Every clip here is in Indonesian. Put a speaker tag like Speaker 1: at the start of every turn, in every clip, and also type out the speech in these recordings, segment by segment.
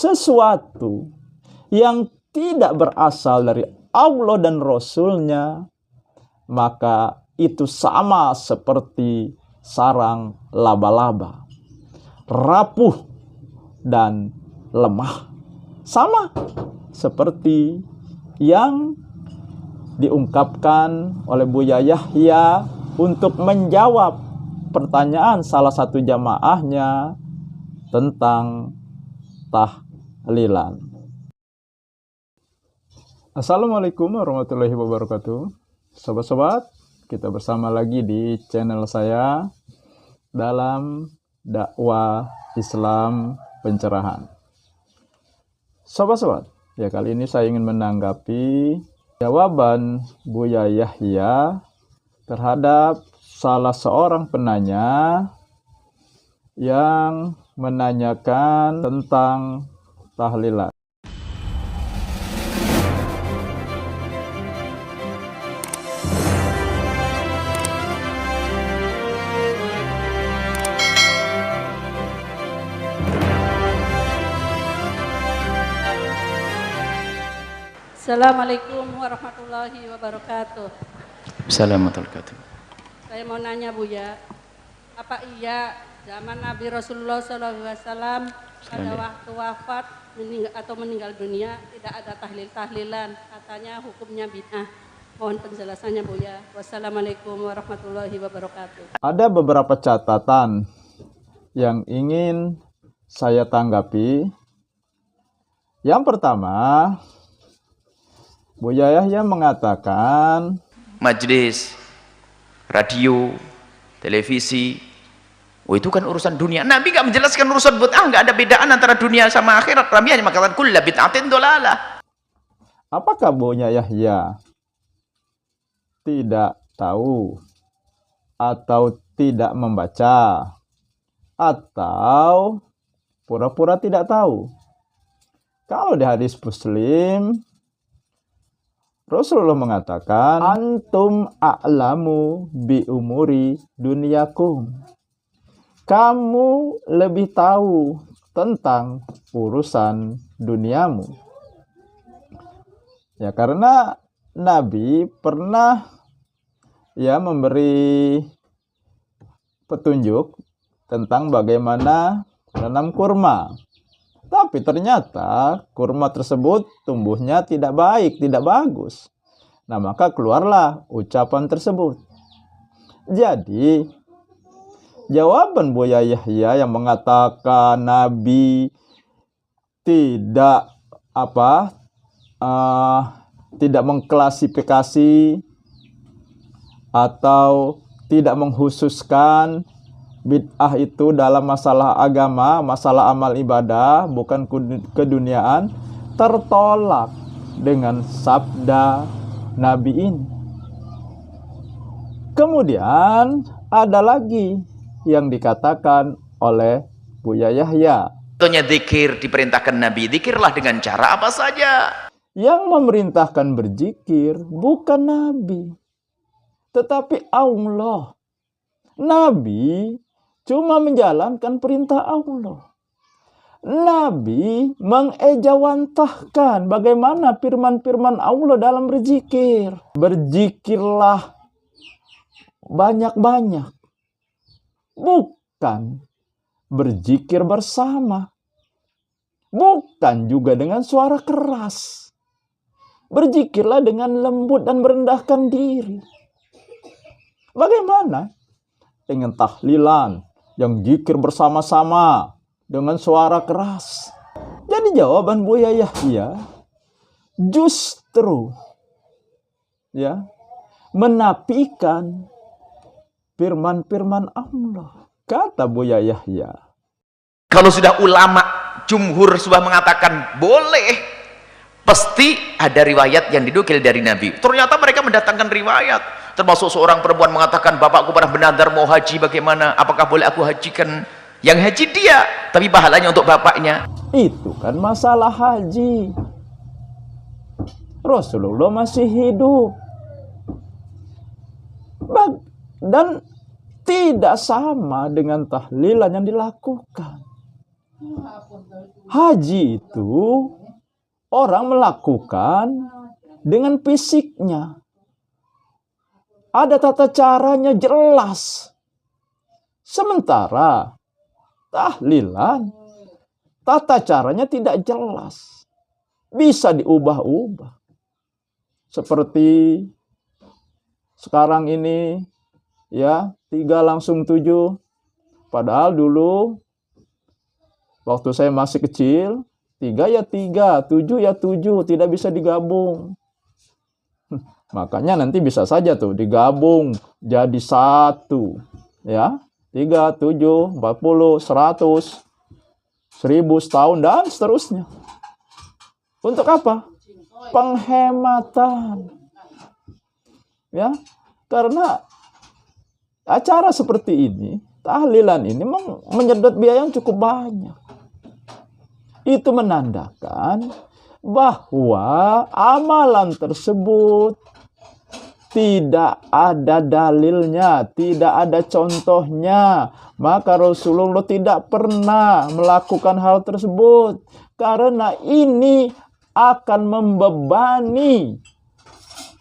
Speaker 1: sesuatu yang tidak berasal dari Allah dan Rasul-Nya, maka itu sama seperti sarang laba-laba, rapuh dan lemah. Sama seperti yang diungkapkan oleh Buya Yahya untuk menjawab pertanyaan salah satu jamaahnya tentang tahlilan. Assalamualaikum warahmatullahi wabarakatuh. Sobat-sobat, kita bersama lagi di channel saya dalam dakwah Islam pencerahan. Sobat-sobat, ya kali ini saya ingin menanggapi jawaban Buya Yahya terhadap salah seorang penanya yang menanyakan tentang tahlilan.
Speaker 2: Assalamualaikum warahmatullahi wabarakatuh.
Speaker 3: Assalamualaikum warahmatullahi wabarakatuh.
Speaker 2: Saya mau nanya Buya, apa iya zaman Nabi Rasulullah SAW pada waktu wafat atau meninggal dunia tidak ada tahlilan, katanya hukumnya bid'ah. Mohon penjelasannya Buya. Wassalamualaikum warahmatullahi wabarakatuh.
Speaker 1: Ada beberapa catatan yang ingin saya tanggapi. Yang pertama, Buya Yahya mengatakan
Speaker 3: Majelis, radio, televisi, itu kan urusan dunia. Nabi nggak menjelaskan urusan bid'ah, nggak ada bedaan antara dunia sama akhirat. Nabi hanya mengatakan kullu bid'atin dolalah.
Speaker 1: apakah Buya Yahya tidak tahu atau tidak membaca atau pura-pura tidak tahu? Kalau di hadis Muslim, Rasulullah mengatakan, antum a'lamu bi umuri dunyakum. Kamu lebih tahu tentang urusan duniamu. Ya, karena Nabi pernah memberi petunjuk tentang bagaimana menanam kurma. Tapi ternyata kurma tersebut tumbuhnya tidak baik, tidak bagus. Nah, maka keluarlah ucapan tersebut. Jadi, jawaban Buya Yahya yang mengatakan Nabi tidak tidak mengklasifikasi atau tidak mengkhususkan bid'ah itu dalam masalah agama, masalah amal ibadah, bukan keduniaan, tertolak dengan sabda Nabi ini. Kemudian ada lagi yang dikatakan oleh Buya Yahya.
Speaker 3: Tentunya zikir diperintahkan Nabi, zikirlah dengan cara apa saja.
Speaker 1: Yang memerintahkan berzikir bukan Nabi, tetapi Allah. Nabi cuma menjalankan perintah Allah. Nabi mengejawantahkan bagaimana firman-firman Allah dalam berzikir. Berzikirlah banyak-banyak. Bukan berzikir bersama. Bukan juga dengan suara keras. Berzikirlah dengan lembut dan merendahkan diri. Bagaimana dengan tahlilan yang zikir bersama-sama dengan suara keras? Jadi jawaban Buya Yahya justru menafikan firman-firman Allah. Kata Buya Yahya,
Speaker 3: Kalau sudah ulama jumhur sudah mengatakan boleh, pasti ada riwayat yang dinukil dari Nabi. Ternyata mereka mendatangkan riwayat, termasuk seorang perempuan mengatakan, bapakku pernah bernadar mau haji, bagaimana, apakah boleh aku hajikan? Yang haji dia, tapi pahalanya untuk bapaknya.
Speaker 1: itu kan masalah haji. Rasulullah masih hidup. Dan tidak sama dengan tahlilan yang dilakukan. Haji itu orang melakukan dengan fisiknya. Ada tata caranya jelas. Sementara tahlilan, tata caranya tidak jelas. Bisa diubah-ubah. Seperti sekarang ini, ya, 3 langsung 7. Padahal dulu, waktu saya masih kecil, 3 ya 3, 7 ya 7, tidak bisa digabung. Makanya nanti bisa saja tuh digabung jadi 1. Ya, 3, 7, 40, 100, 1000 setahun, dan seterusnya. Untuk apa? Penghematan. Ya, karena acara seperti ini, tahlilan ini memang menyedot biaya yang cukup banyak. Itu menandakan bahwa amalan tersebut tidak ada dalilnya, tidak ada contohnya. Maka Rasulullah tidak pernah melakukan hal tersebut. Karena ini akan membebani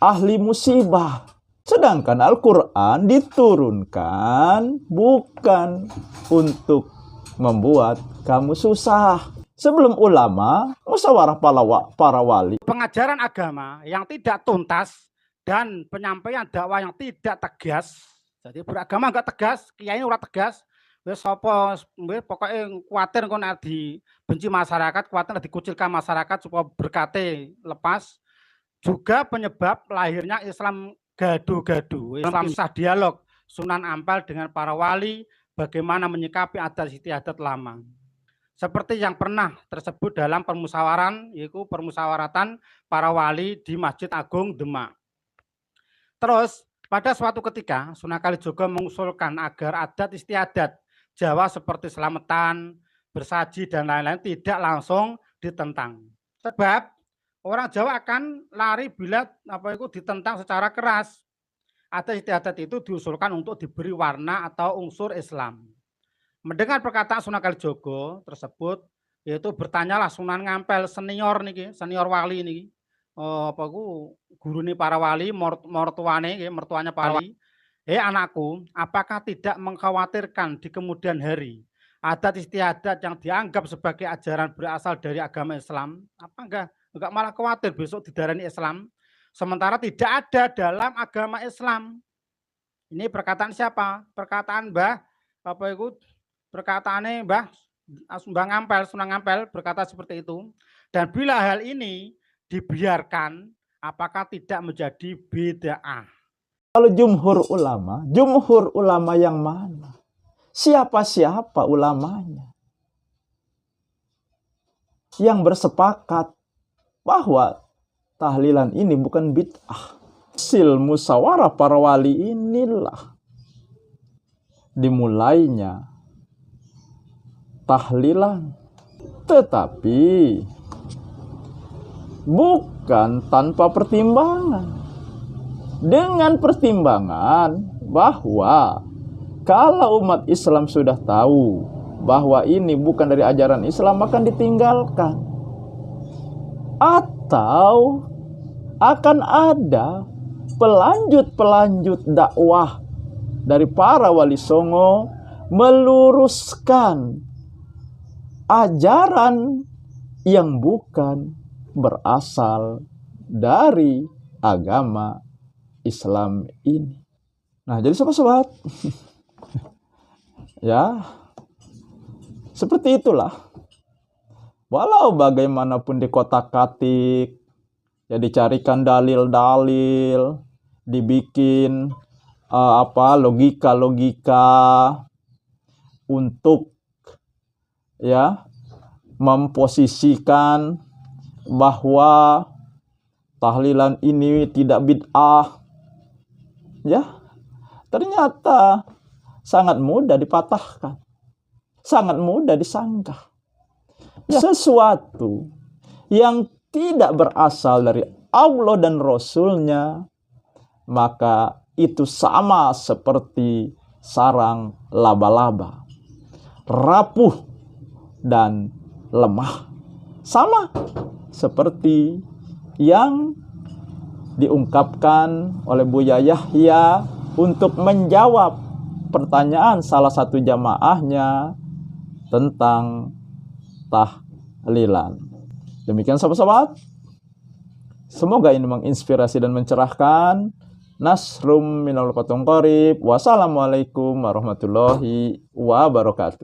Speaker 1: ahli musibah. Sedangkan Al-Quran diturunkan bukan untuk membuat kamu susah. Sebelum ulama, musyawarah para wali.
Speaker 4: Pengajaran agama yang tidak tuntas dan penyampaian dakwah yang tidak tegas. Jadi beragama enggak tegas, kiai ora tegas. Wis sapa pokoknya kuatir kok nek dibenci masyarakat, kuatir dikucilkan masyarakat supaya berkate lepas. Juga penyebab lahirnya Islam gaduh-gaduh, Islam susah dialog, Sunan Ampel dengan para wali, bagaimana menyikapi adat istiadat lama. Seperti yang pernah tersebut dalam permusyawaratan, yaitu permusyawaratan para wali di Masjid Agung Demak. Terus pada suatu ketika Sunan Kalijaga mengusulkan agar adat istiadat Jawa seperti selamatan, bersaji dan lain-lain tidak langsung ditentang. Sebab orang Jawa akan lari bila ditentang secara keras. Adat istiadat itu diusulkan untuk diberi warna atau unsur Islam. Mendengar perkataan Sunan Kalijaga tersebut, yaitu bertanyalah Sunan Ngampel senior niki, senior wali niki. Gurune para wali, mertuanya para wali. Hei anakku, apakah tidak mengkhawatirkan di kemudian hari adat istiadat yang dianggap sebagai ajaran berasal dari agama Islam? Apa enggak malah khawatir besok didarani Islam? Sementara tidak ada dalam agama Islam. Ini perkataan siapa? Perkataan perkataannya Mbah Ngampel, Sunan Ngampel berkata seperti itu. Dan bila hal ini dibiarkan, apakah tidak menjadi bid'ah?
Speaker 1: Kalau jumhur ulama yang mana? Siapa ulamanya? Yang bersepakat bahwa tahlilan ini bukan bid'ah. Hasil musyawarah para wali inilah dimulainya tahlilan. Tetapi bukan tanpa pertimbangan. Dengan pertimbangan bahwa kalau umat Islam sudah tahu bahwa ini bukan dari ajaran Islam, akan ditinggalkan. Atau akan ada pelanjut dakwah dari para wali songo meluruskan ajaran yang bukan berasal dari agama Islam ini. Nah, jadi sobat-sobat, ya, seperti itulah. Walau bagaimanapun dikotak-katik, ya dicarikan dalil-dalil, dibikin logika-logika untuk ya memposisikan bahwa tahlilan ini tidak bid'ah. Ya, ternyata sangat mudah dipatahkan, sangat mudah disanggah. Ya, sesuatu yang tidak berasal dari Allah dan Rasulnya, maka itu sama seperti sarang laba-laba, rapuh dan lemah. Sama seperti yang diungkapkan oleh Buya Yahya untuk menjawab pertanyaan salah satu jamaahnya tentang tahlilan. Demikian sahabat-sahabat. Semoga ini menginspirasi dan mencerahkan. Nasrum minal fathun qarib. Wassalamualaikum warahmatullahi wabarakatuh.